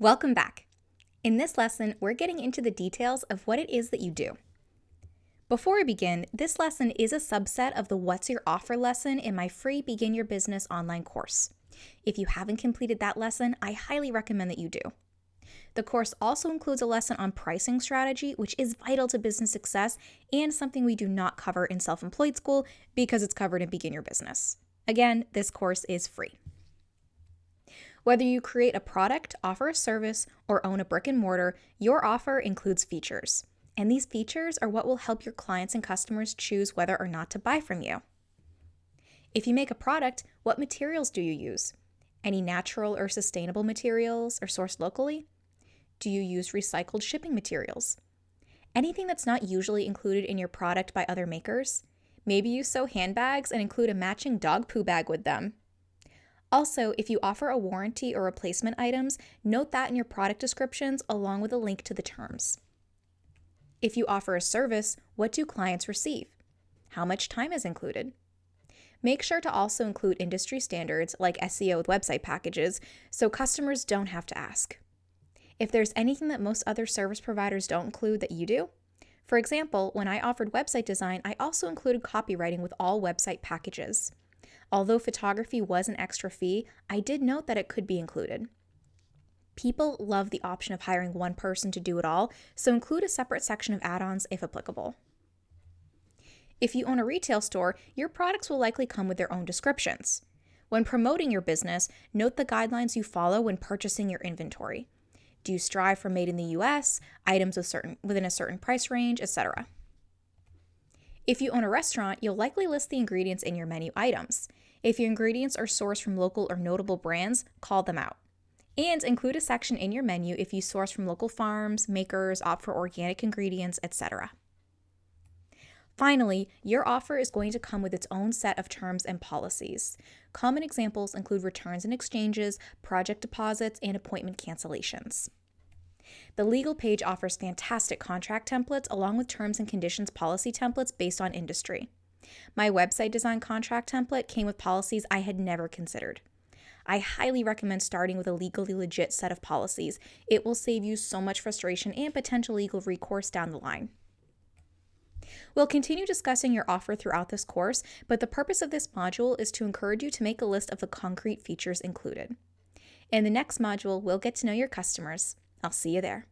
Welcome back. In this lesson, we're getting into the details of what it is that you do. Before we begin, this lesson is a subset of the What's Your Offer lesson in my free Begin Your Business online course. If you haven't completed that lesson, I highly recommend that you do. The course also includes a lesson on pricing strategy, which is vital to business success and something we do not cover in self-employed school because it's covered in Begin Your Business. Again, this course is free. Whether you create a product, offer a service, or own a brick and mortar, your offer includes features. And these features are what will help your clients and customers choose whether or not to buy from you. If you make a product, what materials do you use? Any natural or sustainable materials or sourced locally? Do you use recycled shipping materials? Anything that's not usually included in your product by other makers? Maybe you sew handbags and include a matching dog poo bag with them. Also, if you offer a warranty or replacement items, note that in your product descriptions along with a link to the terms. If you offer a service, what do clients receive? How much time is included? Make sure to also include industry standards like SEO with website packages so customers don't have to ask. If there's anything that most other service providers don't include that you do, for example, when I offered website design, I also included copywriting with all website packages. Although photography was an extra fee, I did note that it could be included. People love the option of hiring one person to do it all, so include a separate section of add-ons if applicable. If you own a retail store, your products will likely come with their own descriptions. When promoting your business, note the guidelines you follow when purchasing your inventory. Do you strive for made in the US, items within a certain price range, etc.? If you own a restaurant, you'll likely list the ingredients in your menu items. If your ingredients are sourced from local or notable brands, call them out. And include a section in your menu if you source from local farms, makers, opt for organic ingredients, etc. Finally, your offer is going to come with its own set of terms and policies. Common examples include returns and exchanges, project deposits, and appointment cancellations. The legal page offers fantastic contract templates along with terms and conditions policy templates based on industry. My website design contract template came with policies I had never considered. I highly recommend starting with a legally legit set of policies. It will save you so much frustration and potential legal recourse down the line. We'll continue discussing your offer throughout this course, but the purpose of this module is to encourage you to make a list of the concrete features included. In the next module, we'll get to know your customers. I'll see you there.